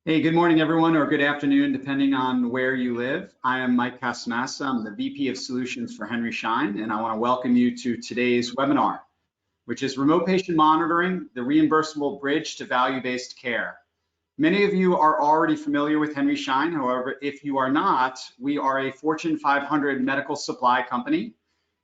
Hey, good morning, everyone, or good afternoon, depending on where you live. I am Mike Castamassa. I'm the VP of Solutions for Henry Schein, and I want to welcome you to today's webinar, which is Remote Patient Monitoring, the Reimbursable Bridge to Value-Based Care. Many of you are already familiar with Henry Schein. However, if you are not, we are a Fortune 500 medical supply company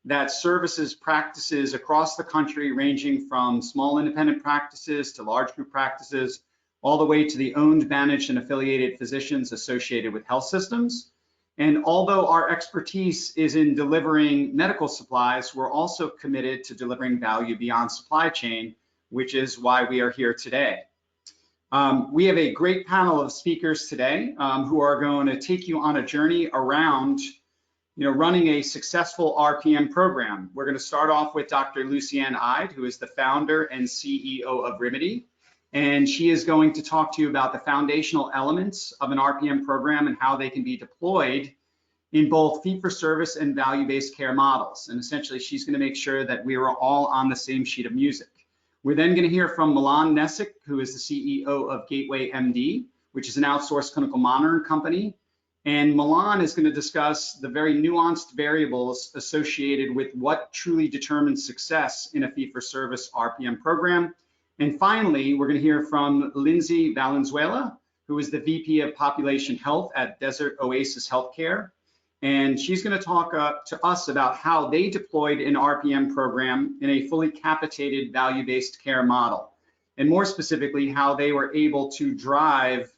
that services practices across the country, ranging from small independent practices to large group practices, all the way to the owned, managed, and affiliated physicians associated with health systems. And although our expertise is in delivering medical supplies, we're also committed to delivering value beyond supply chain, which is why we are here today. We have a great panel of speakers today who are going to take you on a journey around running a successful RPM program. We're going to start off with Dr. Lucienne, who is the founder and CEO of Rimidi. And she is going to talk to you about the foundational elements of an RPM program and how they can be deployed in both fee-for-service and value-based care models. And essentially, she's going to make sure that we are all on the same sheet of music. We're then going to hear from Milan, Nesic, who is the CEO of Gateway MD, which is an outsourced clinical monitoring company. And Milan is going to discuss the very nuanced variables associated with what truly determines success in a fee-for-service RPM program. And finally, we're going to hear from Lindsey Valenzuela, who is the VP of Population Health at Desert Oasis Healthcare. And she's going to talk to us about how they deployed an RPM program in a fully capitated value-based care model. And more specifically, how they were able to drive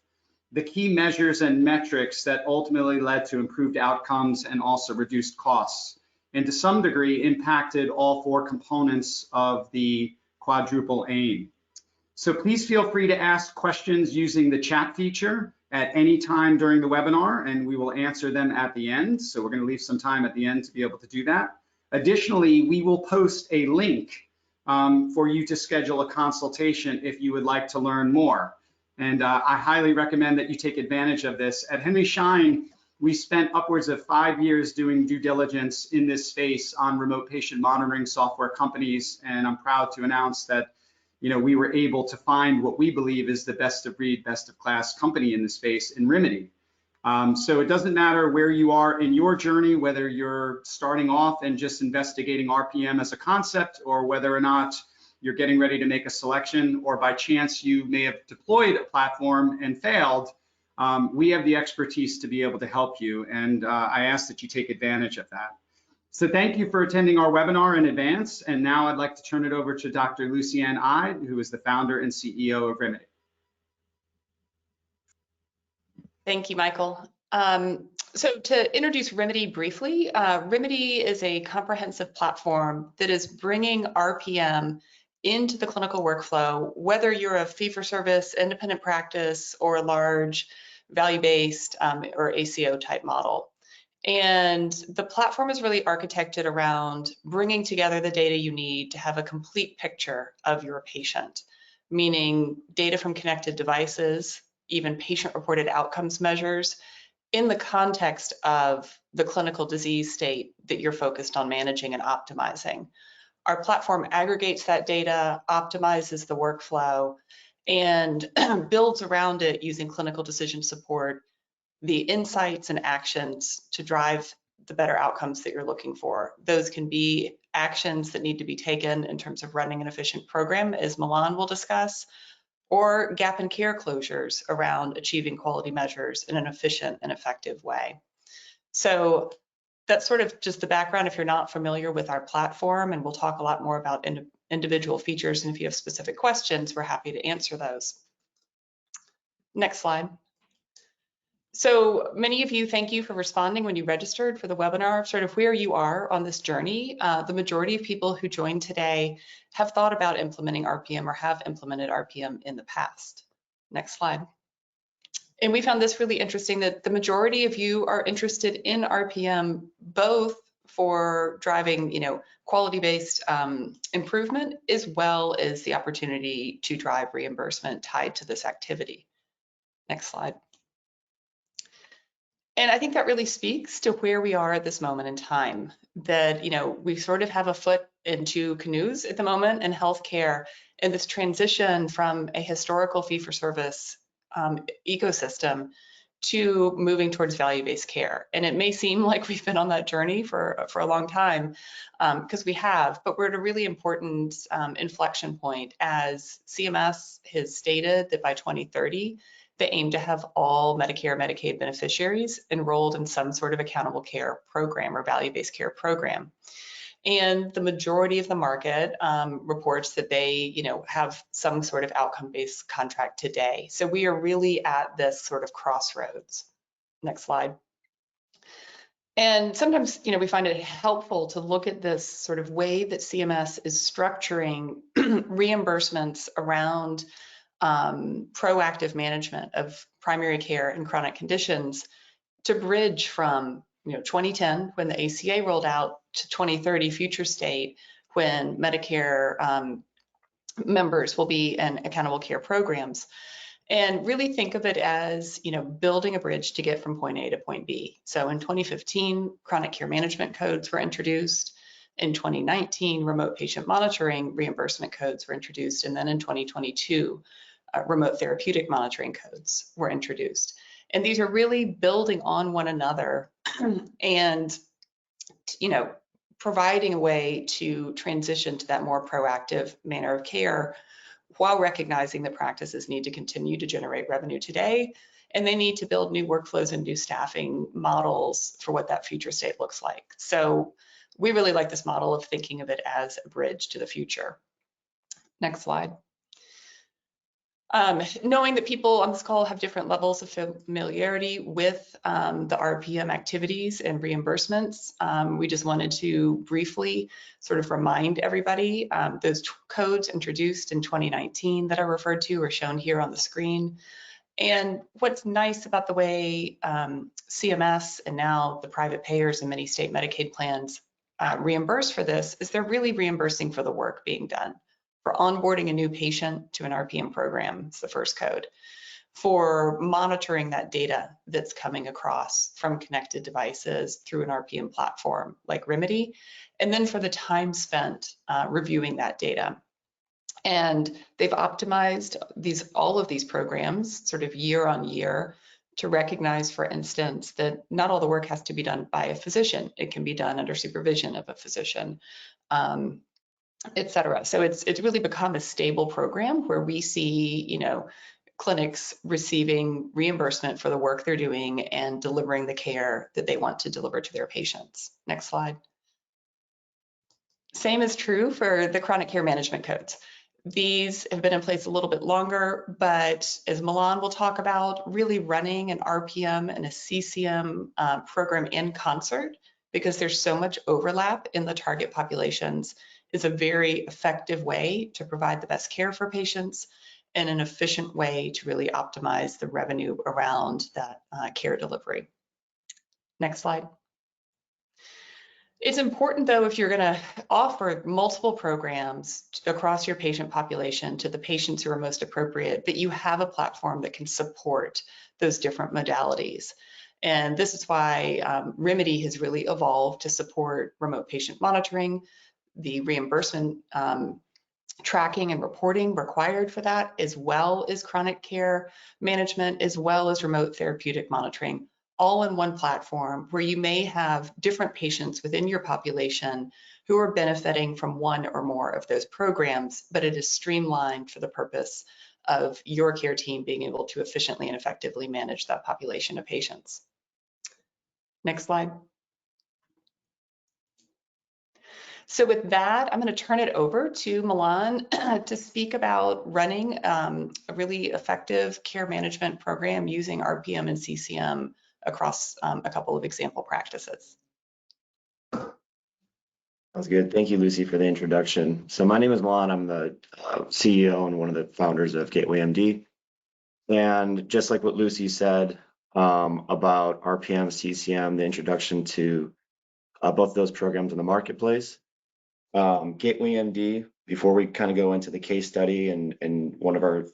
the key measures and metrics that ultimately led to improved outcomes and also reduced costs, and to some degree impacted all four components of the quadruple aim. So please feel free to ask questions using the chat feature at any time during the webinar, and we will answer them at the end. So we're going to leave some time at the end to be able to do that. Additionally, we will post a link for you to schedule a consultation if you would like to learn more. And I highly recommend that you take advantage of this. At Henry Schein, we spent upwards of 5 years doing due diligence in this space on remote patient monitoring software companies, and I'm proud to announce that we were able to find what we believe is the best of breed, best of class company in the space in Rimidi. So it doesn't matter where you are in your journey, whether you're starting off and just investigating RPM as a concept, or whether or not you're getting ready to make a selection, or by chance you may have deployed a platform and failed. We have the expertise to be able to help you, and I ask that you take advantage of that. So thank you for attending our webinar in advance, and now I'd like to turn it over to Dr. Lucienne, who is the founder and CEO of Rimidi. Thank you, Michael. So to introduce Rimidi briefly, Rimidi is a comprehensive platform that is bringing RPM into the clinical workflow, whether you're a fee-for-service, independent practice, or a large value-based or ACO type model. And the platform is really architected around bringing together the data you need to have a complete picture of your patient, meaning data from connected devices, even patient-reported outcomes measures, in the context of the clinical disease state that you're focused on managing and optimizing. Our platform aggregates that data, optimizes the workflow, and builds around it using clinical decision support, the insights and actions to drive the better outcomes that you're looking for. Those can be actions that need to be taken in terms of running an efficient program, as Milan will discuss, or gap in care closures around achieving quality measures in an efficient and effective way. So that's sort of just the background if you're not familiar with our platform, and we'll talk a lot more about individual features, and if you have specific questions, we're happy to answer those. Next slide. So many of you, thank you for responding when you registered for the webinar, sort of where you are on this journey. The majority of people who joined today have thought about implementing RPM or have implemented RPM in the past. Next slide. And we found this really interesting, that the majority of you are interested in RPM, both for driving, quality-based improvement, as well as the opportunity to drive reimbursement tied to this activity. Next slide. And I think that really speaks to where we are at this moment in time, that, we sort of have a foot in two canoes at the moment in healthcare, and this transition from a historical fee-for-service ecosystem to moving towards value-based care. And it may seem like we've been on that journey for a long time, because we have, but we're at a really important inflection point, as CMS has stated that by 2030, they aim to have all Medicare, Medicaid beneficiaries enrolled in some sort of accountable care program or value-based care program. And the majority of the market reports that they, have some sort of outcome-based contract today. So we are really at this sort of crossroads. Next slide. And sometimes, we find it helpful to look at this sort of way that CMS is structuring reimbursements around proactive management of primary care and chronic conditions to bridge from 2010, when the ACA rolled out, to 2030 future state, when Medicare members will be in accountable care programs. And really think of it as, building a bridge to get from point A to point B. So in 2015, chronic care management codes were introduced. In 2019, remote patient monitoring reimbursement codes were introduced. And then in 2022, remote therapeutic monitoring codes were introduced. And these are really building on one another and, providing a way to transition to that more proactive manner of care, while recognizing that practices need to continue to generate revenue today, and they need to build new workflows and new staffing models for what that future state looks like. So we really like this model of thinking of it as a bridge to the future. Next slide. Knowing that people on this call have different levels of familiarity with the RPM activities and reimbursements, we just wanted to briefly sort of remind everybody those codes introduced in 2019 that I referred to are shown here on the screen. And what's nice about the way CMS and now the private payers and many state Medicaid plans reimburse for this is they're really reimbursing for the work being done. For onboarding a new patient to an RPM program, it's the first code. For monitoring that data that's coming across from connected devices through an RPM platform like Rimidi, and then for the time spent reviewing that data. And they've optimized all of these programs sort of year on year to recognize, for instance, that not all the work has to be done by a physician. It can be done under supervision of a physician. Et cetera. So it's really become a stable program where we see, clinics receiving reimbursement for the work they're doing and delivering the care that they want to deliver to their patients. Next slide. Same is true for the chronic care management codes. These have been in place a little bit longer, but as Milan will talk about, really running an RPM and a CCM program in concert, because there's so much overlap in the target populations, is a very effective way to provide the best care for patients and an efficient way to really optimize the revenue around that care delivery. Next slide. It's important, though, if you're going to offer multiple programs across your patient population to the patients who are most appropriate, that you have a platform that can support those different modalities. And this is why Rimidi has really evolved to support remote patient monitoring, the reimbursement tracking and reporting required for that, as well as chronic care management, as well as remote therapeutic monitoring, all in one platform where you may have different patients within your population who are benefiting from one or more of those programs, but it is streamlined for the purpose of your care team being able to efficiently and effectively manage that population of patients. Next slide. So with that, I'm going to turn it over to Milan to speak about running a really effective care management program using RPM and CCM across a couple of example practices. Sounds good. Thank you, Lucy, for the introduction. So my name is Milan. I'm the CEO and one of the founders of Gateway MD. And just like what Lucy said about RPM, CCM, the introduction to both those programs in the marketplace, Gateway MD, before we kind of go into the case study and one of our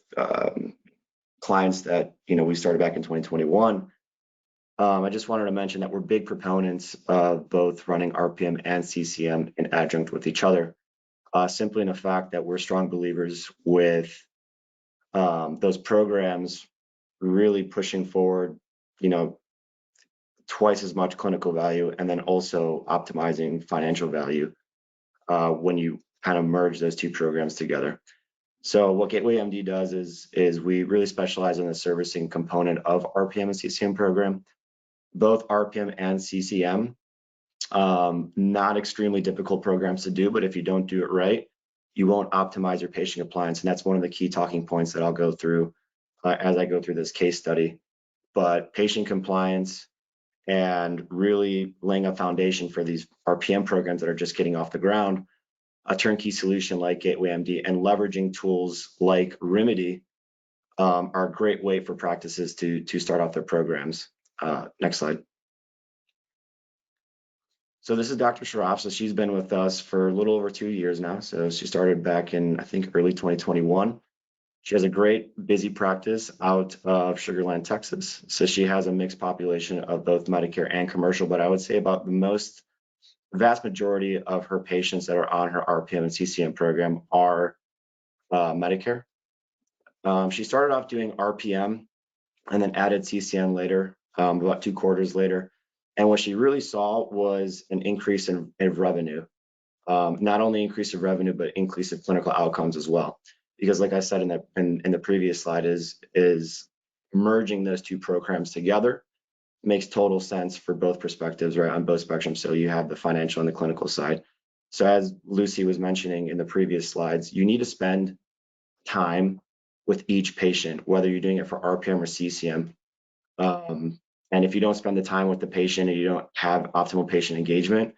clients that we started back in 2021, I just wanted to mention that we're big proponents of both running RPM and CCM in adjunct with each other, simply in the fact that we're strong believers with those programs really pushing forward, twice as much clinical value, and then also optimizing financial value when you kind of merge those two programs together. So what Gateway MD does is we really specialize in the servicing component of RPM and CCM program, both RPM and CCM. Not extremely difficult programs to do, but if you don't do it right, you won't optimize your patient compliance. And that's one of the key talking points that I'll go through as I go through this case study. But patient compliance and really laying a foundation for these RPM programs that are just getting off the ground, a turnkey solution like Gateway MD and leveraging tools like Rimidi are a great way for practices to start off their programs. Next slide. So this is Dr. Sharaf. So she's been with us for a little over 2 years now. So she started back in, I think, early 2021. She has a great busy practice out of Sugar Land, Texas. So she has a mixed population of both Medicare and commercial, but I would say about the vast majority of her patients that are on her RPM and CCM program are Medicare. She started off doing RPM and then added CCM later, about 2 quarters later. And what she really saw was an increase in revenue, not only increase of revenue, but increase of clinical outcomes as well. Because like I said in the previous slide, is merging those two programs together makes total sense for both perspectives, right, on both spectrums. So you have the financial and the clinical side. So as Lucy was mentioning in the previous slides, you need to spend time with each patient, whether you're doing it for RPM or CCM. And if you don't spend the time with the patient and you don't have optimal patient engagement,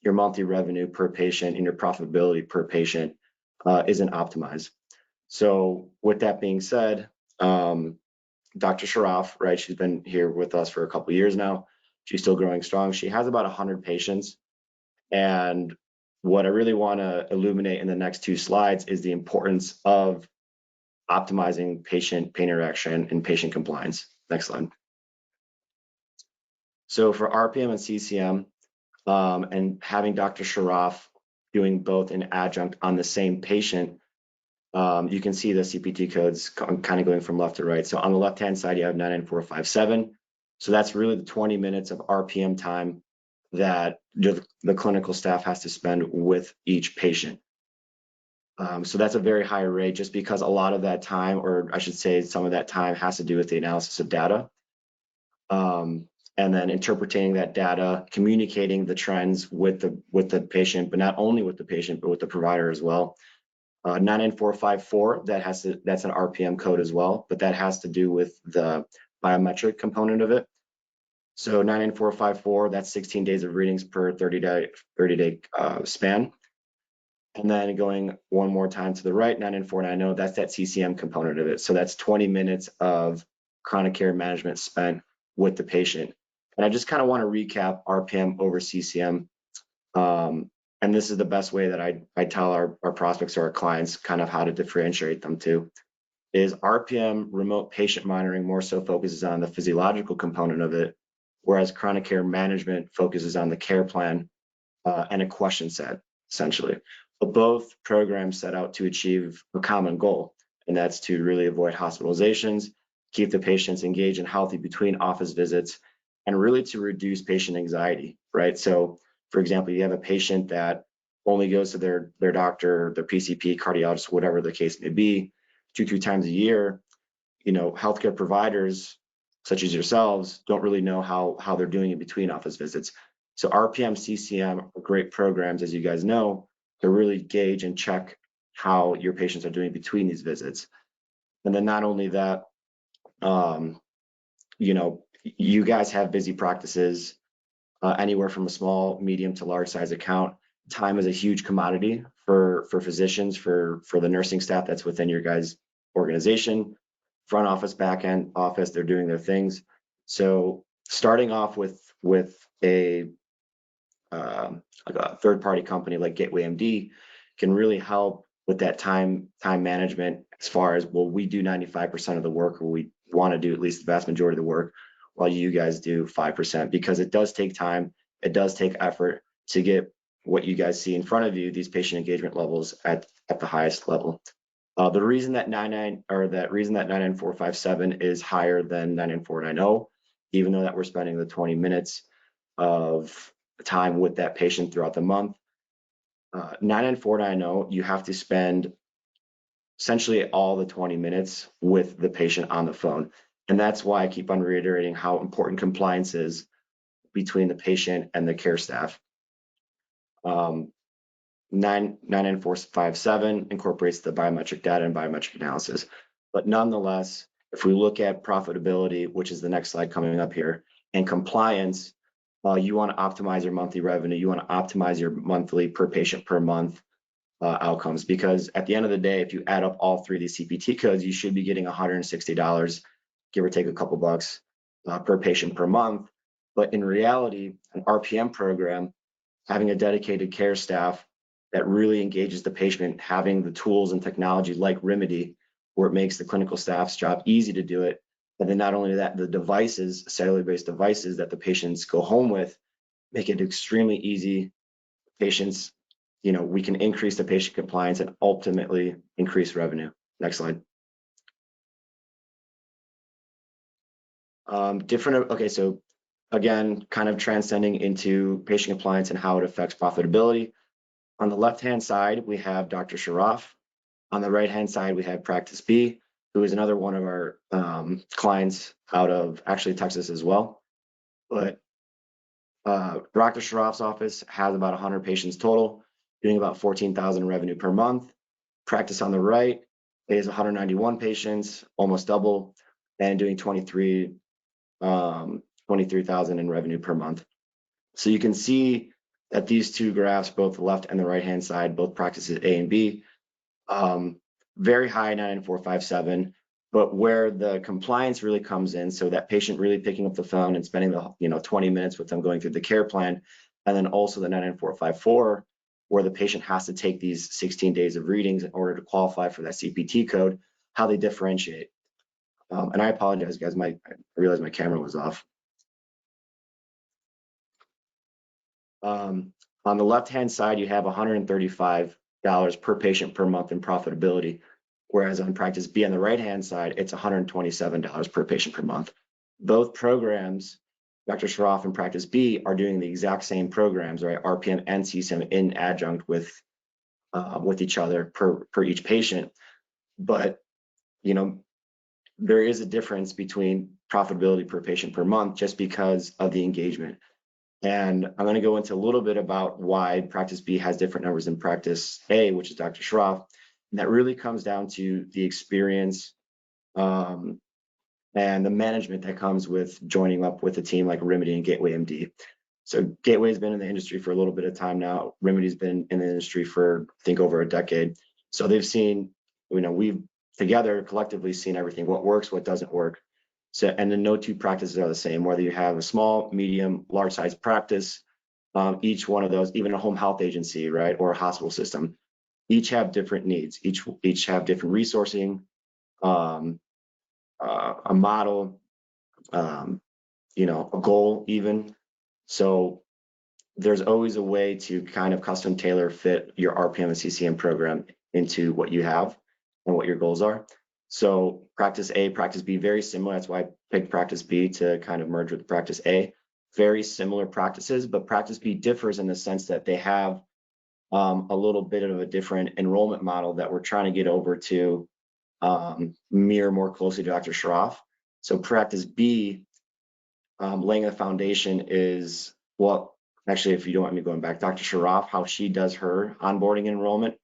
your monthly revenue per patient and your profitability per patient isn't optimized. So with that being said, Dr. Sharaf, right, she's been here with us for a couple of years now. She's still growing strong. She has about 100 patients. And what I really want to illuminate in the next 2 slides is the importance of optimizing patient interaction and patient compliance. Next slide. So for RPM and CCM, and having Dr. Sharaf doing both in adjunct on the same patient, you can see the CPT codes kind of going from left to right. So on the left-hand side, you have 99457. So that's really the 20 minutes of RPM time that the clinical staff has to spend with each patient. So that's a very high rate just because a lot of that time, or I should say some of that time, has to do with the analysis of data. And then interpreting that data, communicating the trends with the patient, but not only with the patient, but with the provider as well. 99454, that's an RPM code as well, but that has to do with the biometric component of it. So 99454, that's 16 days of readings per 30-day span. And then going one more time to the right, 99490, that's that CCM component of it. So that's 20 minutes of chronic care management spent with the patient. And I just kind of want to recap RPM over CCM. And this is the best way that I tell our prospects or our clients kind of how to differentiate them too, is RPM remote patient monitoring more so focuses on the physiological component of it, whereas chronic care management focuses on the care plan and a question set, essentially. But both programs set out to achieve a common goal, and that's to really avoid hospitalizations, keep the patients engaged and healthy between office visits, and really to reduce patient anxiety, right? So, for example, you have a patient that only goes to their doctor, their PCP, cardiologist, whatever the case may be, 2-3 times a year. Healthcare providers such as yourselves don't really know how they're doing in between office visits. So RPM, CCM are great programs, as you guys know, to really gauge and check how your patients are doing between these visits. And then not only that, you guys have busy practices, anywhere from a small, medium to large size account. Time is a huge commodity for physicians, for the nursing staff that's within your guys' organization, front office, back end office, they're doing their things. So starting off with a third-party company like Gateway MD can really help with that time management as far as, well, we do 95% of the work, or we want to do at least the vast majority of the work, while you guys do 5%, because it does take time, it does take effort to get what you guys see in front of you, these patient engagement levels at the highest level. The reason that 99457 is higher than 99490, even though that we're spending the 20 minutes of time with that patient throughout the month, 99490, you have to spend essentially all the 20 minutes with the patient on the phone. And that's why I keep on reiterating how important compliance is between the patient and the care staff. 99457 incorporates the biometric data and biometric analysis. But nonetheless, if we look at profitability, which is the next slide coming up here, and compliance, you want to optimize your monthly revenue. You want to optimize your monthly per patient per month outcomes, because at the end of the day, if you add up all three of these CPT codes, you should be getting $160, give or take a couple bucks per patient per month. But in reality, an RPM program, having a dedicated care staff that really engages the patient, having the tools and technology like Rimidi, where it makes the clinical staff's job easy to do it. And then not only that, the devices, cellular-based devices that the patients go home with, make it extremely easy. Patients, we can increase the patient compliance and ultimately increase revenue. Next slide. Okay, so again, kind of transcending into patient compliance and how it affects profitability. On the left-hand side, we have Dr. Sharaf. On the right-hand side, we have Practice B, who is another one of our clients out of actually Texas as well. But Dr. Sharaf's office has about 100 patients total, doing about 14,000 in revenue per month. Practice on the right is 191 patients, almost double, and doing 23,000 in revenue per month. So you can see that these two graphs, both the left and the right-hand side, both practices A and B, very high 99457, but where the compliance really comes in, so that patient really picking up the phone and spending the 20 minutes with them going through the care plan, and then also the 99454, where the patient has to take these 16 days of readings in order to qualify for that CPT code, how they differentiate. And I apologize, guys, I realized my camera was off. On the left-hand side, you have $135 per patient per month in profitability, whereas on Practice B on the right-hand side, it's $127 per patient per month. Both programs, Dr. Sharaf and Practice B, are doing the exact same programs, right? RPM and CSIM in adjunct with each other per each patient. But, there is a difference between profitability per patient per month just because of the engagement. And I'm going to go into a little bit about why Practice B has different numbers than Practice A, which is Dr. Sharaf. And that really comes down to the experience and the management that comes with joining up with a team like Rimidi and Gateway MD. So Gateway's been in the industry for a little bit of time now. Rimidi's been in the industry for, I think, over a decade. So they've seen, we've together collectively seen everything, what works, what doesn't work. So, and then no two practices are the same, whether you have a small, medium, large size practice, each one of those, even a home health agency, right, or a hospital system, each have different needs, each have different resourcing, a model, a goal even. So there's always a way to kind of custom tailor fit your RPM and CCM program into what you have and what your goals are. So Practice A, Practice B, very similar. That's why I picked Practice B to kind of merge with Practice A. Very similar practices, but Practice B differs in the sense that they have a little bit of a different enrollment model that we're trying to get over to mirror more closely to Dr. Sharaf. So Practice B, laying the foundation is, well, actually, if you don't want me going back, Dr. Sharaf, how she does her onboarding and enrollment.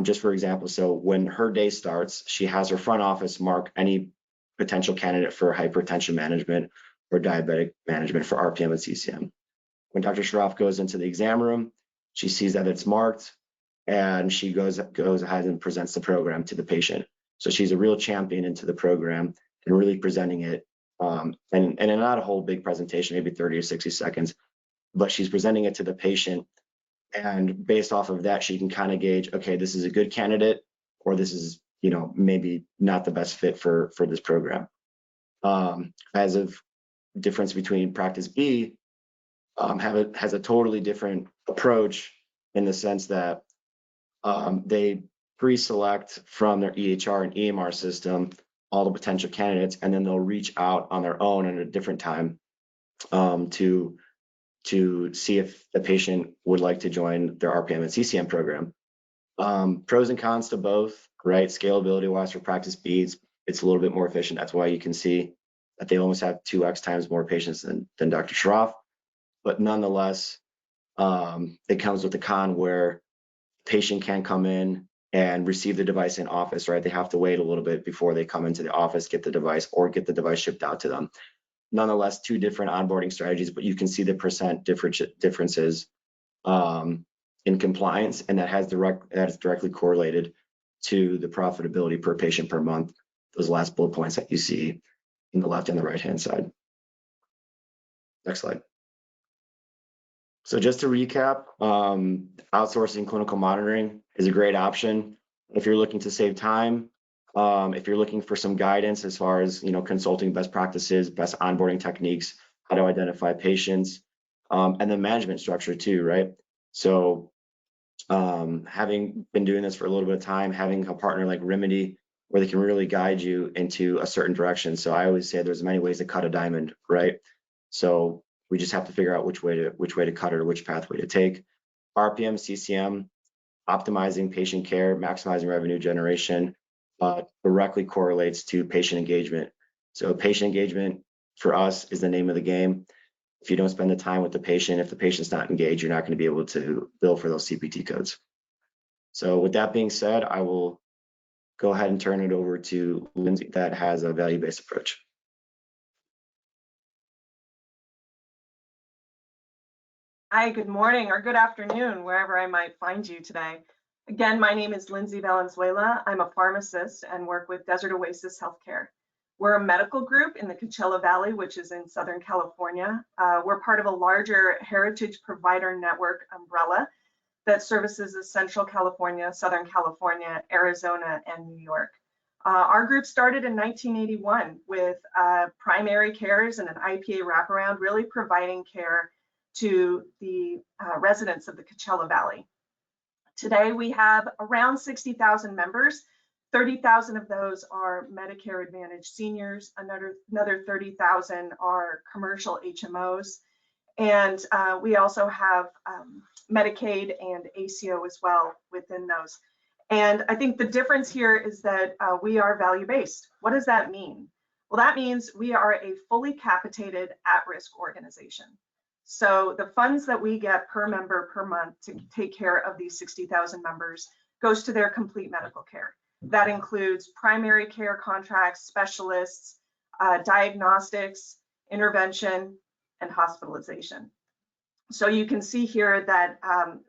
Just for example, so when her day starts, she has her front office mark any potential candidate for hypertension management or diabetic management for RPM and CCM. When Dr. Sharaf goes into the exam room, she sees that it's marked, and she goes ahead and presents the program to the patient. So she's a real champion into the program and really presenting it, and not a whole big presentation, maybe 30 or 60 seconds, but she's presenting it to the patient. And based off of that, she can kind of gauge, okay, this is a good candidate, or this is, maybe not the best fit for this program. As of difference between Practice B, has a totally different approach in the sense that they pre-select from their EHR and EMR system all the potential candidates, and then they'll reach out on their own at a different time to see if the patient would like to join their RPM and CCM program. Pros and cons to both, right? Scalability wise for practice speeds, it's a little bit more efficient. That's why you can see that they almost have 2x times more patients than Dr. Schroff. But nonetheless, it comes with a con where patient can come in and receive the device in office, right? They have to wait a little bit before they come into the office, get the device, or get the device shipped out to them. Nonetheless, two different onboarding strategies, but you can see the percent differences in compliance, and that is directly correlated to the profitability per patient per month. Those last bullet points that you see in the left and the right-hand side. Next slide. So just to recap, outsourcing clinical monitoring is a great option if you're looking to save time. If you're looking for some guidance as far as consulting best practices, best onboarding techniques, how to identify patients, and the management structure too, right? So having been doing this for a little bit of time, having a partner like Rimidi where they can really guide you into a certain direction. So I always say there's many ways to cut a diamond, right? So we just have to figure out which way to cut it or which pathway to take. RPM, CCM, optimizing patient care, maximizing revenue generation, directly correlates to patient engagement. So patient engagement for us is the name of the game. If you don't spend the time with the patient, if the patient's not engaged, you're not going to be able to bill for those CPT codes. So with that being said, I will go ahead and turn it over to Lindsey that has a value-based approach. Hi, good morning or good afternoon, wherever I might find you today. Again, my name is Lindsey Valenzuela. I'm a pharmacist and work with Desert Oasis Healthcare. We're a medical group in the Coachella Valley, which is in Southern California. We're part of a larger heritage provider network umbrella that services the Central California, Southern California, Arizona, and New York. Our group started in 1981 with primary cares and an IPA wraparound, really providing care to the residents of the Coachella Valley. Today, we have around 60,000 members. 30,000 of those are Medicare Advantage seniors, another 30,000 are commercial HMOs, and we also have Medicaid and ACO as well within those. And I think the difference here is that we are value-based. What does that mean? Well, that means we are a fully capitated at-risk organization. So the funds that we get per member per month to take care of these 60,000 members goes to their complete medical care. That includes primary care contracts, specialists, diagnostics, intervention, and hospitalization. So you can see here that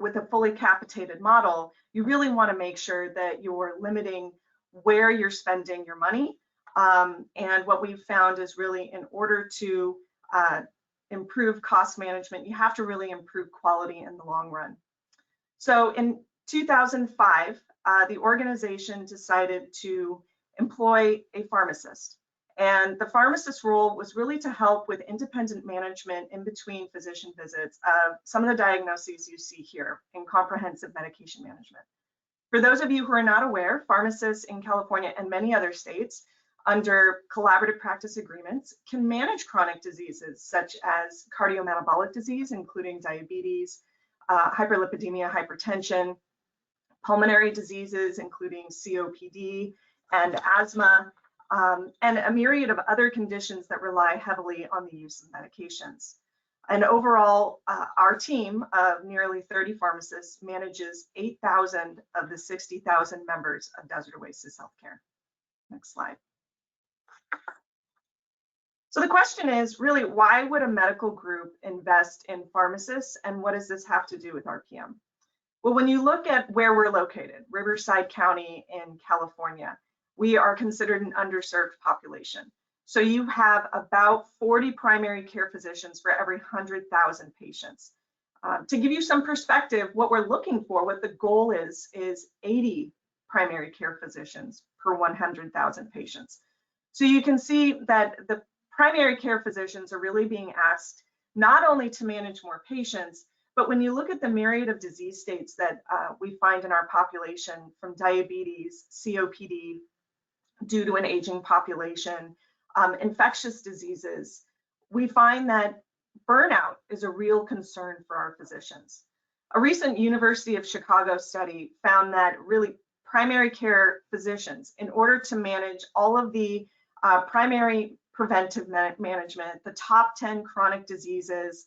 with a fully capitated model, you really want to make sure that you're limiting where you're spending your money. And what we've found is really in order to improve cost management, you have to really improve quality in the long run. So in 2005, the organization decided to employ a pharmacist. And the pharmacist role was really to help with independent management in between physician visits of some of the diagnoses you see here in comprehensive medication management. For those of you who are not aware, pharmacists in California and many other states under collaborative practice agreements can manage chronic diseases such as cardiometabolic disease, including diabetes, hyperlipidemia, hypertension, pulmonary diseases, including COPD and asthma, and a myriad of other conditions that rely heavily on the use of medications. And overall, our team of nearly 30 pharmacists manages 8,000 of the 60,000 members of Desert Oasis Healthcare. Next slide. So the question is really, why would a medical group invest in pharmacists, and what does this have to do with RPM? Well, when you look at where we're located, Riverside County in California, we are considered an underserved population. So you have about 40 primary care physicians for every 100,000 patients. To give you some perspective, what we're looking for, what the goal is 80 primary care physicians per 100,000 patients. So you can see that the primary care physicians are really being asked not only to manage more patients, But when you look at the myriad of disease states that we find in our population, from diabetes, COPD, due to an aging population, infectious diseases, we find that burnout is a real concern for our physicians. A recent University of Chicago study found that really primary care physicians, in order to manage all of the primary preventive management, the top 10 chronic diseases,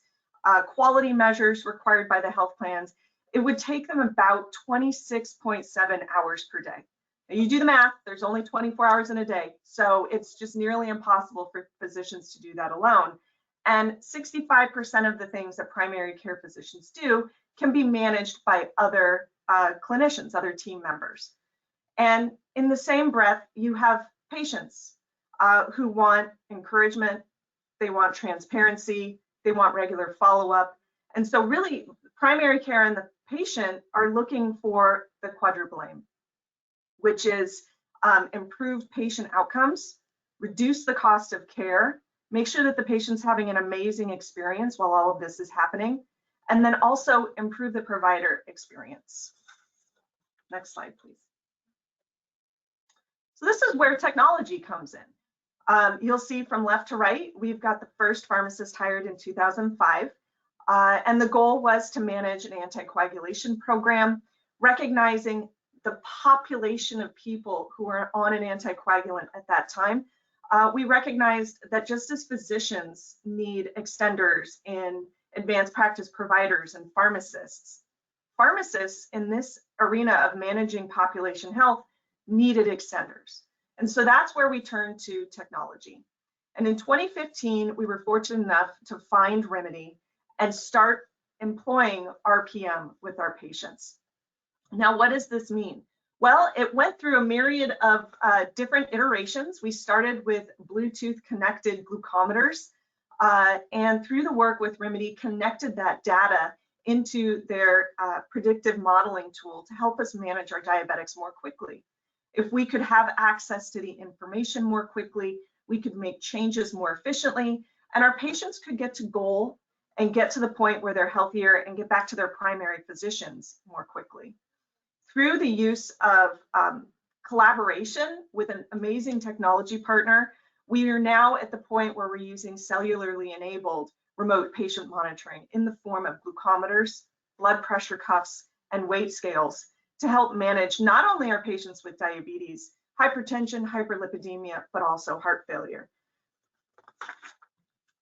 quality measures required by the health plans, it would take them about 26.7 hours per day. Now, you do the math, there's only 24 hours in a day, so it's just nearly impossible for physicians to do that alone. And 65% of the things that primary care physicians do can be managed by other clinicians, other team members. And in the same breath, you have patients who want encouragement, they want transparency, they want regular follow-up. And so really, primary care and the patient are looking for the quadruple aim, which is improve patient outcomes, reduce the cost of care, make sure that the patient's having an amazing experience while all of this is happening, and then also improve the provider experience. Next slide, please. So this is where technology comes in. You'll see from left to right, we've got the first pharmacist hired in 2005. And the goal was to manage an anticoagulation program, recognizing the population of people who are on an anticoagulant at that time. We recognized that just as physicians need extenders in advanced practice providers and pharmacists in this arena of managing population health needed extenders. And so that's where we turned to technology. And in 2015, we were fortunate enough to find Rimidi and start employing RPM with our patients. Now, what does this mean? Well, it went through a myriad of different iterations. We started with Bluetooth connected glucometers, and through the work with Rimidi, connected that data into their predictive modeling tool to help us manage our diabetics more quickly. If we could have access to the information more quickly, we could make changes more efficiently, and our patients could get to goal and get to the point where they're healthier and get back to their primary physicians more quickly. Through the use of collaboration with an amazing technology partner, we are now at the point where we're using cellularly enabled remote patient monitoring in the form of glucometers, blood pressure cuffs, and weight scales to help manage not only our patients with diabetes, hypertension, hyperlipidemia, but also heart failure.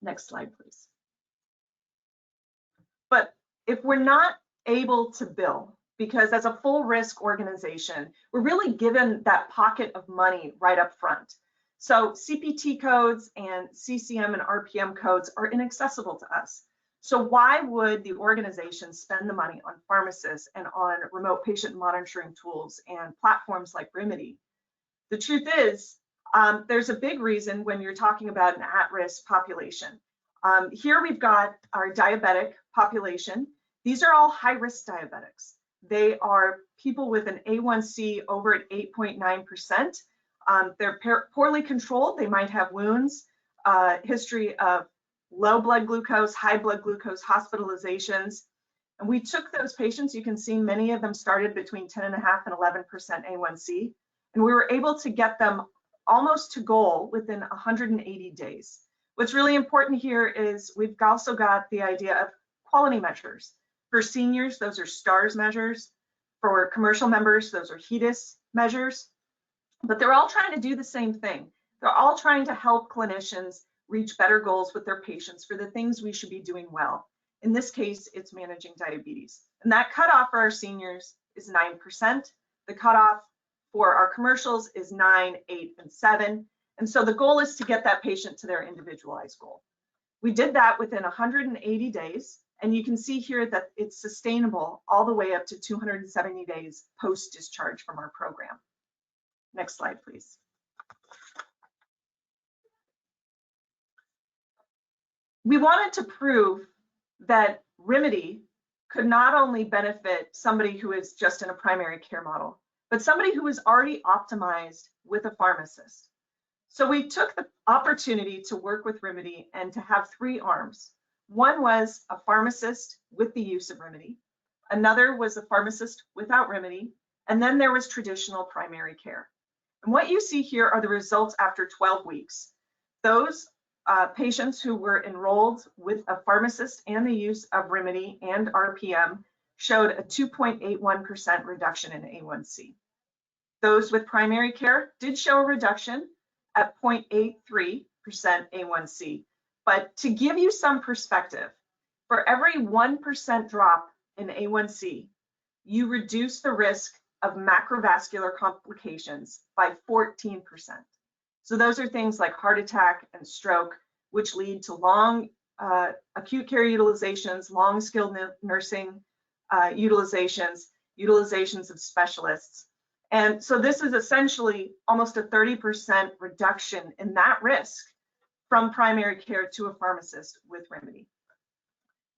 Next slide, please. But if we're not able to bill, because as a full risk organization, we're really given that pocket of money right up front. So CPT codes and CCM and RPM codes are inaccessible to us. So why would the organization spend the money on pharmacists and on remote patient monitoring tools and platforms like Rimidi? The truth is, there's a big reason when you're talking about an at-risk population. Here we've got our diabetic population. These are all high-risk diabetics. They are people with an A1C over at 8.9%. They're poorly controlled. They might have wounds, history of low blood glucose, high blood glucose hospitalizations. And we took those patients, you can see many of them started between 10.5% and 11% A1C, and we were able to get them almost to goal within 180 days. What's really important here is we've also got the idea of quality measures. For seniors, those are STARS measures. For commercial members, those are HEDIS measures. But they're all trying to do the same thing. They're all trying to help clinicians reach better goals with their patients for the things we should be doing well. In this case, it's managing diabetes. And that cutoff for our seniors is 9%. The cutoff for our commercials is 9, 8, and 7. And so the goal is to get that patient to their individualized goal. We did that within 180 days. And you can see here that it's sustainable all the way up to 270 days post-discharge from our program. Next slide, please. We wanted to prove that Rimidi could not only benefit somebody who is just in a primary care model, but somebody who is already optimized with a pharmacist. So we took the opportunity to work with Rimidi and to have 3 arms. One was a pharmacist with the use of Rimidi. Another was a pharmacist without Rimidi. And then there was traditional primary care. And what you see here are the results after 12 weeks. Those patients who were enrolled with a pharmacist and the use of Rimidi and RPM showed a 2.81% reduction in A1C. Those with primary care did show a reduction at 0.83% A1C. But to give you some perspective, for every 1% drop in A1C, you reduce the risk of macrovascular complications by 14%. So those are things like heart attack and stroke, which lead to long acute care utilizations, long skilled nursing utilizations of specialists. And so this is essentially almost a 30% reduction in that risk from primary care to a pharmacist with Rimidi.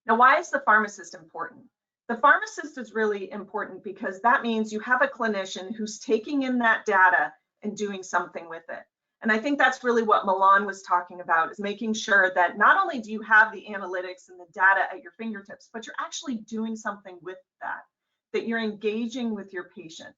Now, why is the pharmacist important? The pharmacist is really important because that means you have a clinician who's taking in that data and doing something with it. And I think that's really what Milan was talking about, is making sure that not only do you have the analytics and the data at your fingertips, but you're actually doing something with that you're engaging with your patient.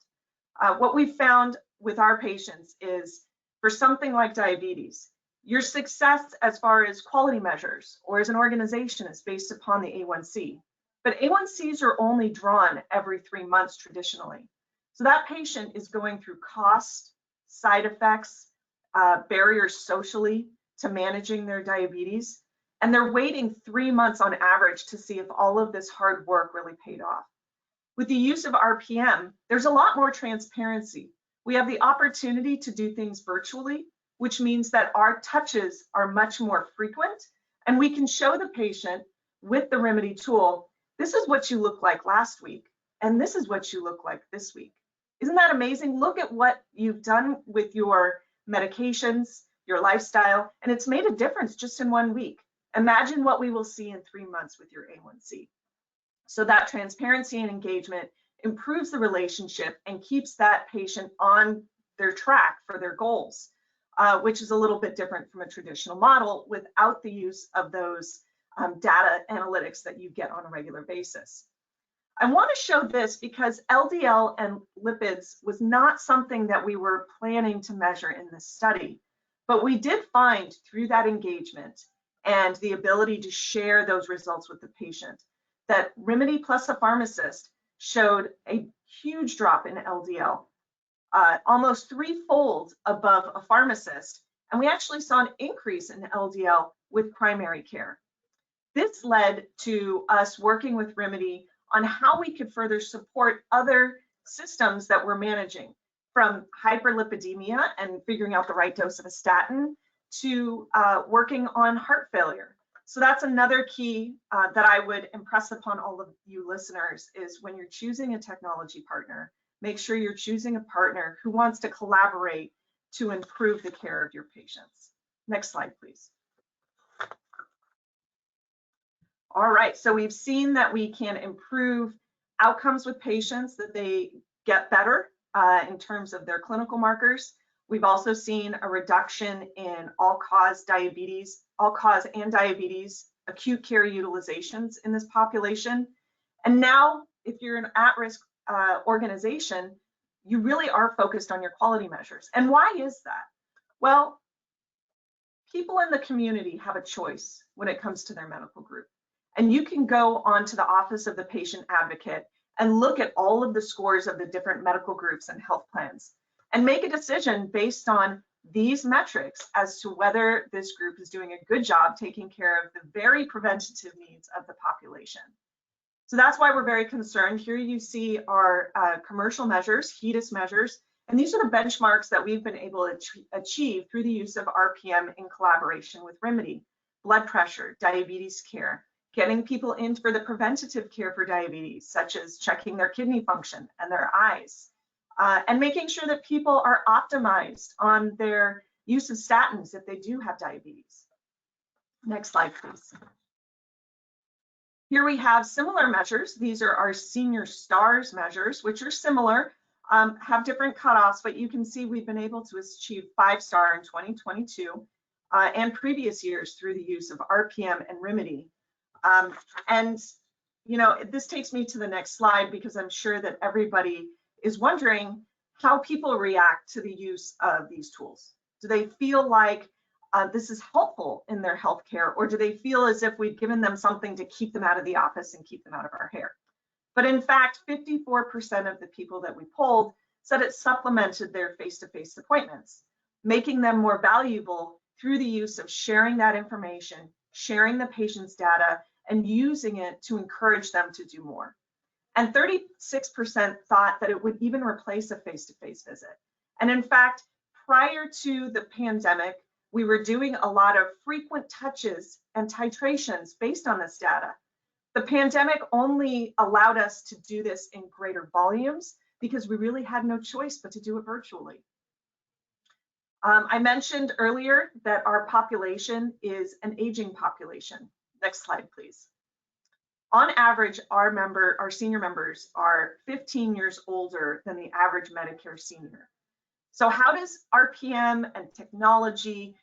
What we've found with our patients is for something like diabetes, your success as far as quality measures or as an organization is based upon the A1C. But A1Cs are only drawn every 3 months traditionally. So that patient is going through cost, side effects, barriers socially to managing their diabetes, and they're waiting 3 months on average to see if all of this hard work really paid off. With the use of RPM, there's a lot more transparency. We have the opportunity to do things virtually, which means that our touches are much more frequent, and we can show the patient with the Rimidi tool, this is what you look like last week, and this is what you look like this week. Isn't that amazing? Look at what you've done with your medications, your lifestyle, and it's made a difference just in 1 week. Imagine what we will see in 3 months with your A1C. So that transparency and engagement improves the relationship and keeps that patient on their track for their goals, which is a little bit different from a traditional model without the use of those data analytics that you get on a regular basis. I want to show this because LDL and lipids was not something that we were planning to measure in this study, but we did find through that engagement and the ability to share those results with the patient that Rimidi plus a pharmacist showed a huge drop in LDL, almost 3-fold above a pharmacist, and we actually saw an increase in LDL with primary care. This led to us working with Rimidi on how we could further support other systems that we're managing, from hyperlipidemia and figuring out the right dose of a statin to working on heart failure. So that's another key that I would impress upon all of you listeners is when you're choosing a technology partner, make sure you're choosing a partner who wants to collaborate to improve the care of your patients. Next slide, please. All right, so we've seen that we can improve outcomes with patients, that they get better in terms of their clinical markers. We've also seen a reduction in all-cause and diabetes acute care utilizations in this population. And now, if you're an at-risk organization, you really are focused on your quality measures. And why is that? Well, people in the community have a choice when it comes to their medical group. And you can go onto the Office of the Patient Advocate and look at all of the scores of the different medical groups and health plans and make a decision based on these metrics as to whether this group is doing a good job taking care of the very preventative needs of the population. So that's why we're very concerned. Here you see our commercial measures, HEDIS measures, and these are the benchmarks that we've been able to achieve through the use of RPM in collaboration with Rimidi. Blood pressure, diabetes care, getting people in for the preventative care for diabetes, such as checking their kidney function and their eyes, and making sure that people are optimized on their use of statins if they do have diabetes. Next slide, please. Here we have similar measures. These are our senior stars measures, which are similar, have different cutoffs, but you can see we've been able to achieve 5-star in 2022 and previous years through the use of RPM and Rimidi. And, you know, this takes me to the next slide because I'm sure that everybody is wondering how people react to the use of these tools. Do they feel like this is helpful in their healthcare, or do they feel as if we've given them something to keep them out of the office and keep them out of our hair? But in fact, 54% of the people that we polled said it supplemented their face-to-face appointments, making them more valuable through the use of sharing that information, sharing the patient's data, and using it to encourage them to do more. And 36% thought that it would even replace a face-to-face visit. And in fact, prior to the pandemic, we were doing a lot of frequent touches and titrations based on this data. The pandemic only allowed us to do this in greater volumes because we really had no choice but to do it virtually. I mentioned earlier that our population is an aging population. Next slide, please. On average, our senior members are 15 years older than the average Medicare senior. So how does RPM and technology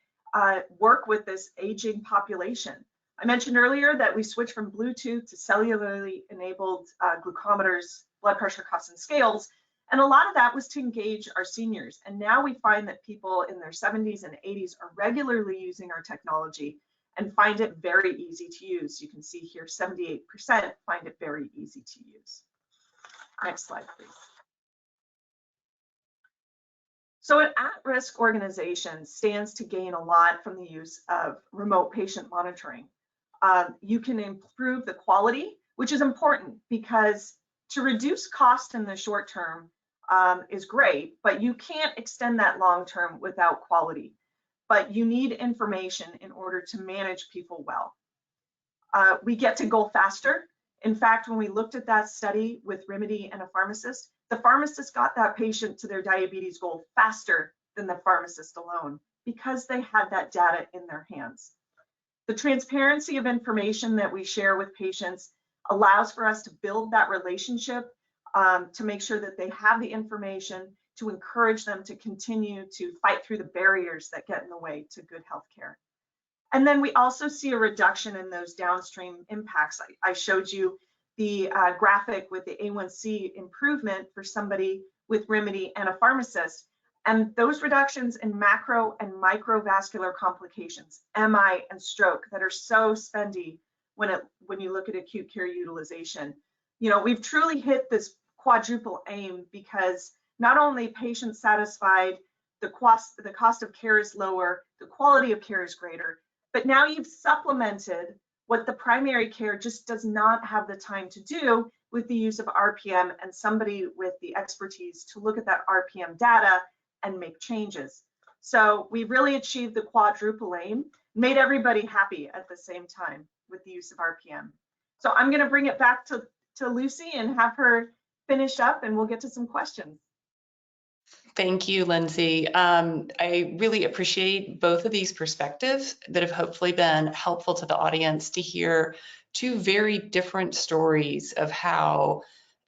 work with this aging population? I mentioned earlier that we switched from Bluetooth to cellularly enabled glucometers, blood pressure cuffs, and scales. And a lot of that was to engage our seniors. And now we find that people in their 70s and 80s are regularly using our technology and find it very easy to use. You can see here 78% find it very easy to use. Next slide, please. So an at-risk organization stands to gain a lot from the use of remote patient monitoring. You can improve the quality, which is important because to reduce cost in the short term is great, but you can't extend that long term without quality. But you need information in order to manage people well. We get to go faster. In fact, when we looked at that study with Rimidi and a pharmacist, the pharmacist got that patient to their diabetes goal faster than the pharmacist alone because they had that data in their hands. The transparency of information that we share with patients allows for us to build that relationship to make sure that they have the information to encourage them to continue to fight through the barriers that get in the way to good healthcare. And then we also see a reduction in those downstream impacts. I showed you the graphic with the A1C improvement for somebody with Rimidi and a pharmacist. And those reductions in macro and microvascular complications, MI and stroke, that are so spendy when you look at acute care utilization. You know, we've truly hit this quadruple aim because not only patient satisfied, the cost of care is lower, the quality of care is greater, but now you've supplemented what the primary care just does not have the time to do with the use of RPM and somebody with the expertise to look at that RPM data and make changes. So we really achieved the quadruple aim, made everybody happy at the same time with the use of RPM. So I'm going to bring it back to Lucy and have her finish up, and we'll get to some questions. Thank you, Lindsey. I really appreciate both of these perspectives that have hopefully been helpful to the audience to hear two very different stories of how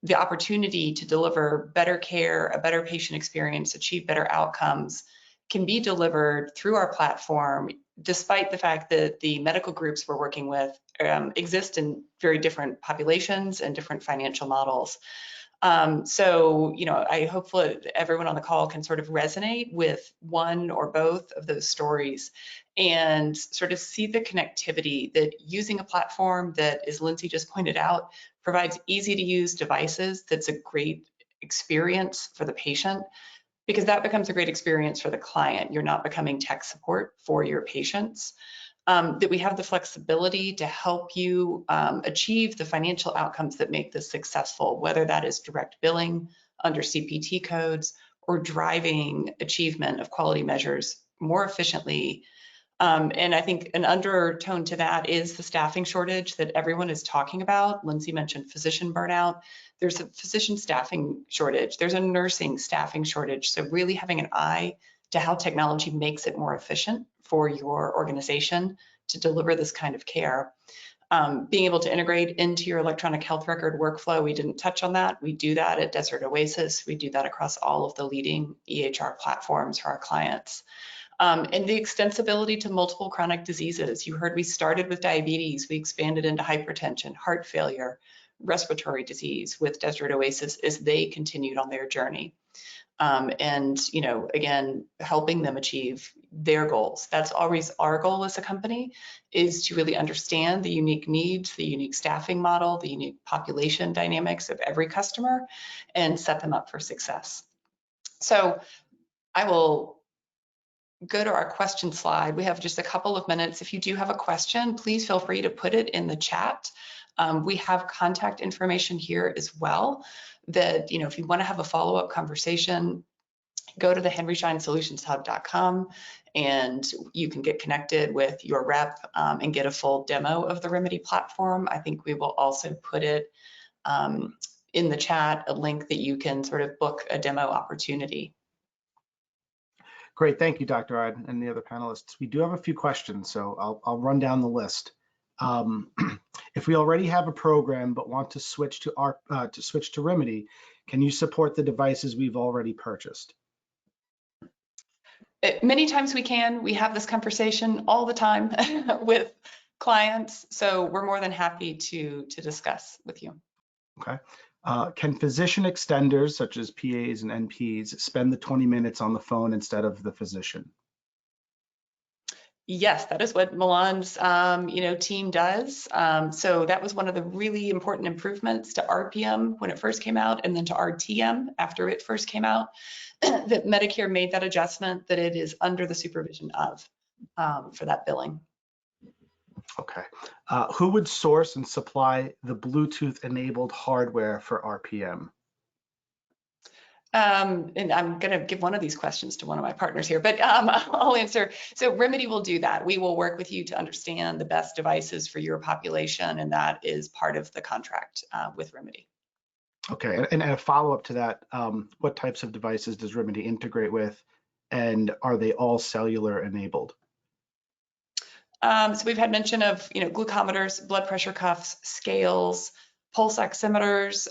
the opportunity to deliver better care, a better patient experience, achieve better outcomes can be delivered through our platform, despite the fact that the medical groups we're working with exist in very different populations and different financial models. So, you know, I hope that everyone on the call can sort of resonate with one or both of those stories and sort of see the connectivity that using a platform that, as Lindsey just pointed out, provides easy to use devices, that's a great experience for the patient, because that becomes a great experience for the client. You're not becoming tech support for your patients. That we have the flexibility to help you achieve the financial outcomes that make this successful, whether that is direct billing under CPT codes or driving achievement of quality measures more efficiently. And I think an undertone to that is the staffing shortage that everyone is talking about. Lindsey mentioned physician burnout. There's a physician staffing shortage. There's a nursing staffing shortage. So really having an eye to how technology makes it more efficient for your organization to deliver this kind of care. Being able to integrate into your electronic health record workflow, we didn't touch on that. We do that at Desert Oasis. We do that across all of the leading EHR platforms for our clients. And the extensibility to multiple chronic diseases. You heard we started with diabetes, we expanded into hypertension, heart failure, respiratory disease with Desert Oasis as they continued on their journey. And, again, helping them achieve their goals. That's always our goal as a company, is to really understand the unique needs, the unique staffing model, the unique population dynamics of every customer, and set them up for success. So I will go to our question slide. We have just a couple of minutes. If you do have a question, please feel free to put it in the chat. We have contact information here as well that, if you want to have a follow-up conversation, go to the henryschineSolutionsHub.com and you can get connected with your rep and get a full demo of the Rimidi platform. I think we will also put it in the chat, a link that you can sort of book a demo opportunity. Great, thank you, Dr. Ide and the other panelists. We do have a few questions, so I'll run down the list. If we already have a program but want to switch to Rimidi, can you support the devices we've already purchased? Many times we can. We have this conversation all the time with clients, so we're more than happy to discuss with you. Okay. Can physician extenders such as PAs and NPs spend the 20 minutes on the phone instead of the physician? Yes, that is what Milan's team does. So that was one of the really important improvements to RPM when it first came out, and then to RTM after it first came out, that Medicare made that adjustment that it is under the supervision of for that billing. Okay. Who would source and supply the Bluetooth-enabled hardware for RPM? And I'm going to give one of these questions to one of my partners here, but I'll answer. So Rimidi will do that. We will work with you to understand the best devices for your population, and that is part of the contract with Rimidi. Okay, and a follow-up to that, what types of devices does Rimidi integrate with, and are they all cellular enabled? So we've had mention of glucometers, blood pressure cuffs, scales, pulse oximeters,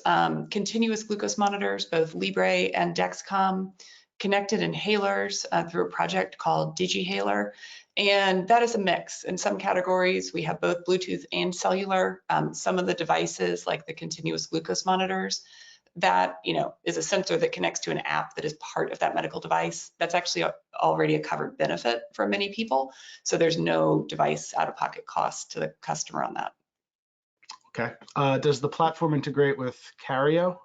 continuous glucose monitors, both Libre and Dexcom, connected inhalers through a project called DigiHaler. And that is a mix. In some categories, we have both Bluetooth and cellular. Some of the devices, like the continuous glucose monitors, that is a sensor that connects to an app that is part of that medical device. That's actually already a covered benefit for many people. So there's no device out-of-pocket cost to the customer on that. Okay. Does the platform integrate with Cario?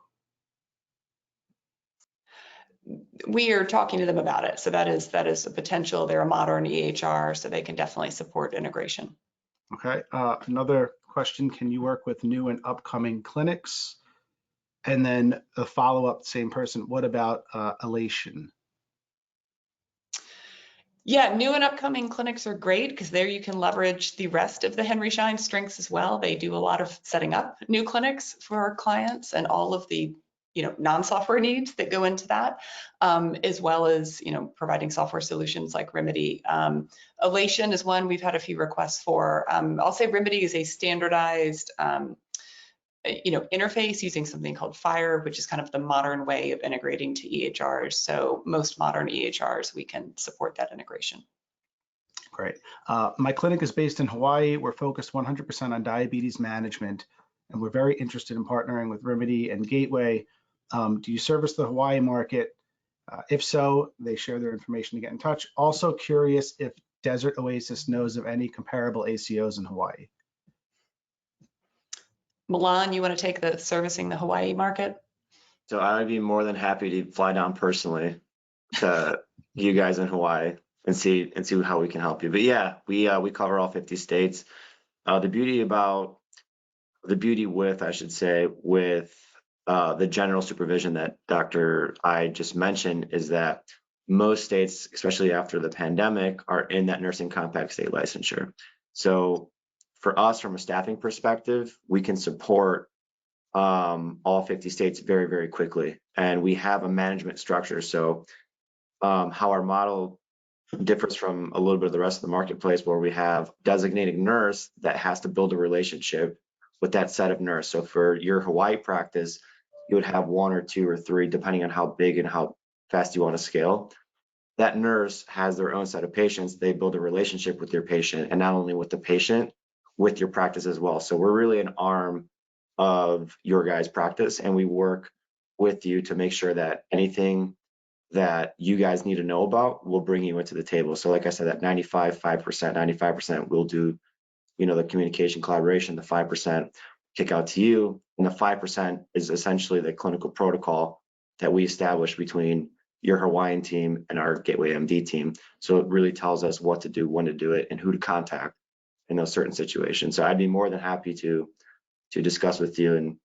We are talking to them about it. So that is a potential. They're a modern EHR, so they can definitely support integration. Okay. Another question, can you work with new and upcoming clinics? And then a follow-up, same person, what about Elation? Yeah, new and upcoming clinics are great because there you can leverage the rest of the Henry Schein strengths as well. They do a lot of setting up new clinics for our clients and all of the non-software needs that go into that, as well as providing software solutions like Rimidi. Elation is one we've had a few requests for. I'll say Rimidi is a standardized interface using something called FHIR, which is kind of the modern way of integrating to EHRs. So most modern EHRs, we can support that integration. Great. My clinic is based in Hawaii. We're focused 100% on diabetes management, and we're very interested in partnering with Rimidi and Gateway. Do you service the Hawaii market? If so, they share their information to get in touch. Also curious if Desert Oasis knows of any comparable ACOs in Hawaii. Milan, you want to take the servicing the Hawaii market? So I would be more than happy to fly down personally to you guys in Hawaii and see how we can help you. But yeah, we cover all 50 states. The beauty with the general supervision that Dr. I just mentioned is that most states, especially after the pandemic, are in that nursing compact state licensure. So for us, from a staffing perspective, we can support all 50 states very, very quickly. And we have a management structure. So how our model differs from a little bit of the rest of the marketplace, where we have designated nurse that has to build a relationship with that set of nurse. So for your Hawaii practice, you would have 1 or 2 or 3, depending on how big and how fast you want to scale. That nurse has their own set of patients. They build a relationship with your patient, and not only with the patient, with your practice as well. So we're really an arm of your guys' practice, and we work with you to make sure that anything that you guys need to know about, we'll bring you into the table. So like I said, that 95% we'll do, the communication collaboration, the 5% kick out to you, and the 5% is essentially the clinical protocol that we establish between your Hawaiian team and our Gateway MD team. So it really tells us what to do, when to do it, and who to contact in those certain situations. So I'd be more than happy to discuss with you,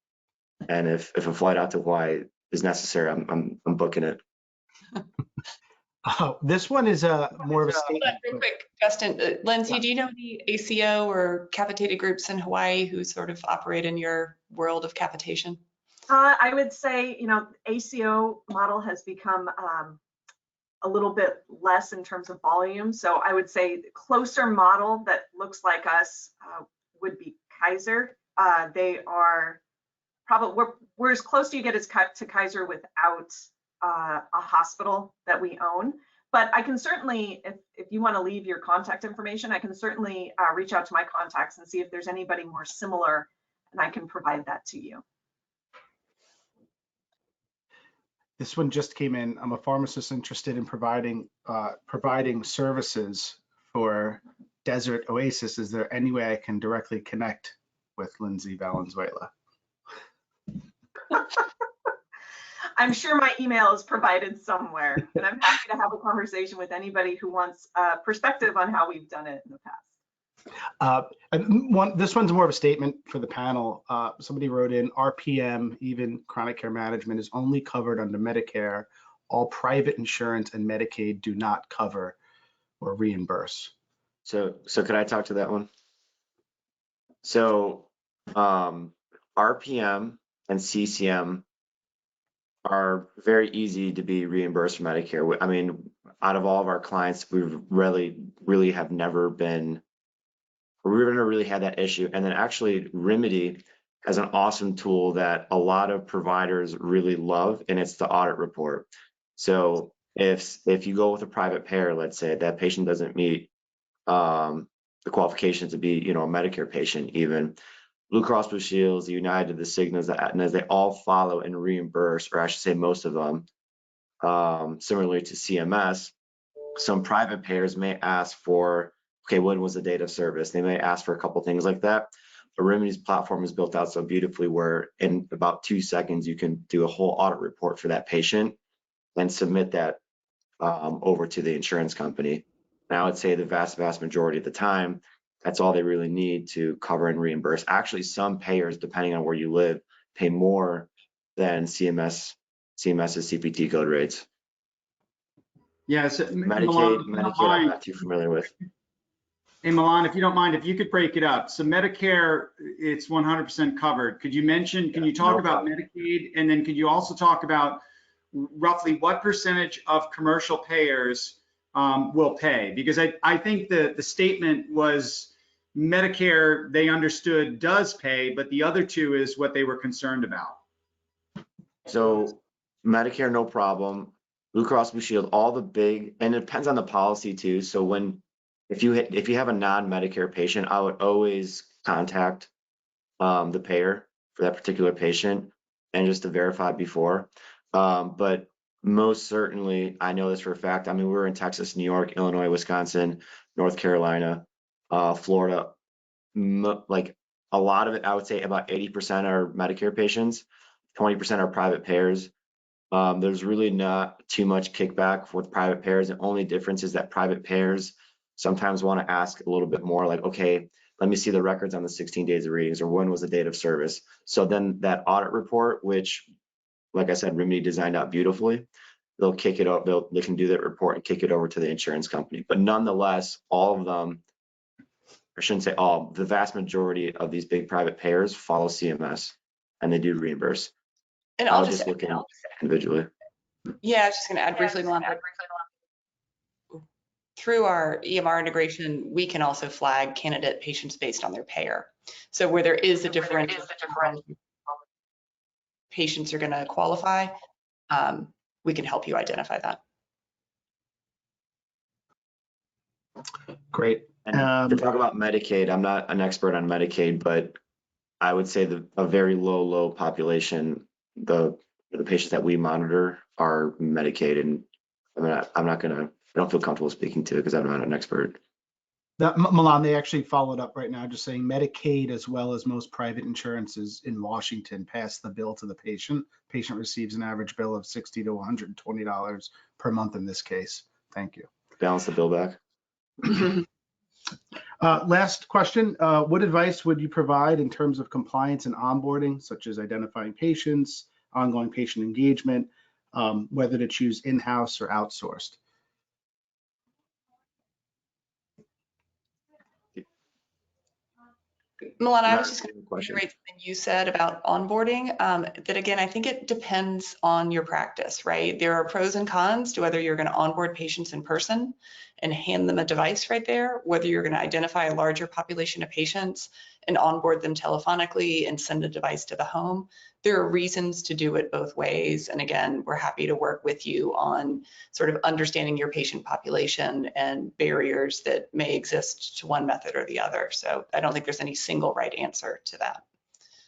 and if a flight out to Hawaii is necessary, I'm booking it. This one is more of a statement. Real quick, Justin, Lindsey, do you know the ACO or capitated groups in Hawaii who sort of operate in your world of capitation? I would say, ACO model has become a little bit less in terms of volume. So I would say the closer model that looks like us would be Kaiser. They are probably, we're as close to you get as to Kaiser without a hospital that we own. But I can certainly, if you want to leave your contact information, I can certainly reach out to my contacts and see if there's anybody more similar, and I can provide that to you. This one just came in. I'm a pharmacist interested in providing services for Desert Oasis. Is there any way I can directly connect with Lindsey Valenzuela? I'm sure my email is provided somewhere, and I'm happy to have a conversation with anybody who wants a perspective on how we've done it in the past. This one's more of a statement for the panel. Somebody wrote in, RPM, even chronic care management, is only covered under Medicare. All private insurance and Medicaid do not cover or reimburse. So could I talk to that one? So RPM and CCM are very easy to be reimbursed from Medicare. I mean, out of all of our clients, we've really have never really had that issue. And then actually Rimidi has an awesome tool that a lot of providers really love, and it's the audit report. So if you go with a private payer, let's say that patient doesn't meet the qualifications to be, a Medicare patient even, Blue Cross Blue Shields, the United, the Cignas, the Aetnas, they all follow and reimburse, or I should say most of them, similarly to CMS. Some private payers may ask for, okay, when was the date of service? They may ask for a couple things like that. But Rimidi's platform is built out so beautifully where in about 2 seconds, you can do a whole audit report for that patient and submit that over to the insurance company. And I would say the vast majority of the time, that's all they really need to cover and reimburse. Actually, some payers, depending on where you live, pay more than CMS's CPT code rates. Yes, Medicaid, I'm not too familiar with. Hey, Milan, if you don't mind, if you could break it up. So Medicare, it's 100% covered. Can you talk about Medicaid? And then could you also talk about roughly what percentage of commercial payers will pay? Because I think the statement was Medicare, they understood does pay, but the other two is what they were concerned about. So Medicare, no problem. Blue Cross Blue Shield, all the big, and it depends on the policy too. So if you have a non-Medicare patient, I would always contact the payer for that particular patient and just to verify before. But most certainly, I know this for a fact. I mean, we're in Texas, New York, Illinois, Wisconsin, North Carolina, Florida. Like a lot of it, I would say about 80% are Medicare patients, 20% are private payers. There's really not too much kickback with private payers. The only difference is that private payers sometimes want to ask a little bit more like, okay, let me see the records on the 16 days of readings, or when was the date of service. So then that audit report, which, like I said, Rimidi designed out beautifully, they'll kick it up, they can do that report and kick it over to the insurance company. But nonetheless, all of them, I shouldn't say all, the vast majority of these big private payers follow CMS and they do reimburse. And I'll just look at individually. Yeah, I was just going to add briefly, Milan. through our EMR integration, we can also flag candidate patients based on their payer. So where there is a differential, patients are going to qualify, we can help you identify that. Great. And to talk about Medicaid, I'm not an expert on Medicaid, but I would say that a very low population, the patients that we monitor are Medicaid, and I don't feel comfortable speaking to it because I'm not an expert. Milan, they actually followed up right now just saying Medicaid as well as most private insurances in Washington pass the bill to the patient. Patient receives an average bill of $60 to $120 per month in this case. Thank you. Balance the bill back. Last question. What advice would you provide in terms of compliance and onboarding, such as identifying patients, ongoing patient engagement, whether to choose in-house or outsourced? Milan, I was just going to reiterate something you said about onboarding, that again, I think it depends on your practice, right? There are pros and cons to whether you're going to onboard patients in person and hand them a device right there, whether you're going to identify a larger population of patients and onboard them telephonically and send a device to the home. There are reasons to do it both ways. And again, we're happy to work with you on sort of understanding your patient population and barriers that may exist to one method or the other. So I don't think there's any single right answer to that.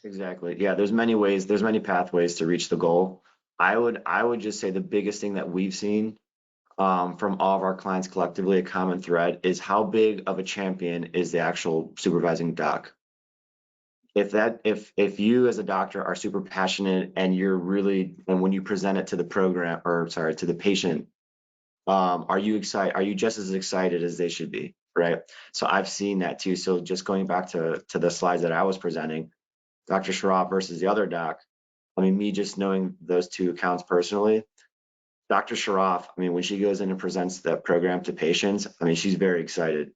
Exactly. Yeah, there's many ways, there's many pathways to reach the goal. I would just say the biggest thing that we've seen from all of our clients collectively, a common thread is how big of a champion is the actual supervising doc. If you as a doctor are super passionate and and when you present it to the program, or sorry, to the patient, are you just as excited as they should be, right? So I've seen that too. So just going back to the slides that I was presenting, Dr. Shroff versus the other doc, I mean, me just knowing those two accounts personally, Dr. Shroff, I mean, when she goes in and presents the program to patients, I mean, she's very excited. I'm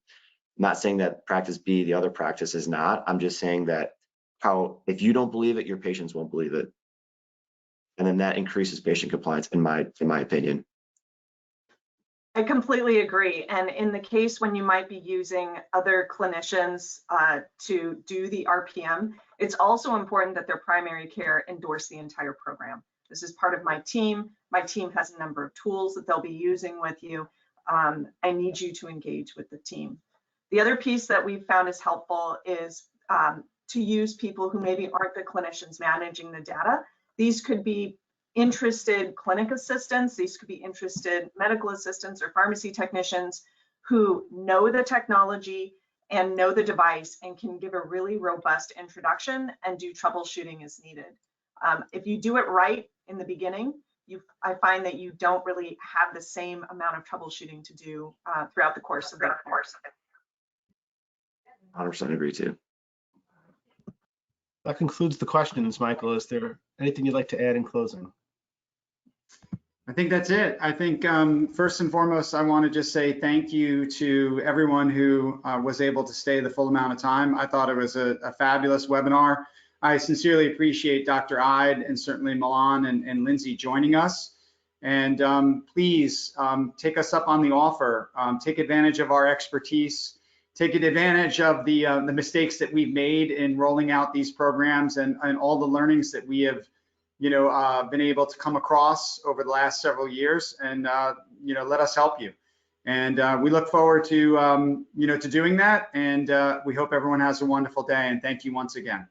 not saying that practice B, the other practice, is not. I'm just saying that if you don't believe it, your patients won't believe it. And then that increases patient compliance, in my opinion. I completely agree. And in the case when you might be using other clinicians to do the RPM, it's also important that their primary care endorse the entire program. This is part of my team. My team has a number of tools that they'll be using with you. I need you to engage with the team. The other piece that we've found is helpful is to use people who maybe aren't the clinicians managing the data. These could be interested clinic assistants, these could be interested medical assistants or pharmacy technicians who know the technology and know the device and can give a really robust introduction and do troubleshooting as needed. If you do it right in the beginning, I find that you don't really have the same amount of troubleshooting to do throughout the course of the course. 100% agree too. That concludes the questions, Michael. Is there anything you'd like to add in closing? I think that's it. I think first and foremost, I want to just say thank you to everyone who was able to stay the full amount of time. I thought it was a fabulous webinar. I sincerely appreciate Dr. Ide and certainly Milan and Lindsey joining us. And please take us up on the offer. Take advantage of our expertise. Take advantage of the mistakes that we've made in rolling out these programs and all the learnings that we have, been able to come across over the last several years, and let us help you. And we look forward to to doing that. And we hope everyone has a wonderful day. And thank you once again.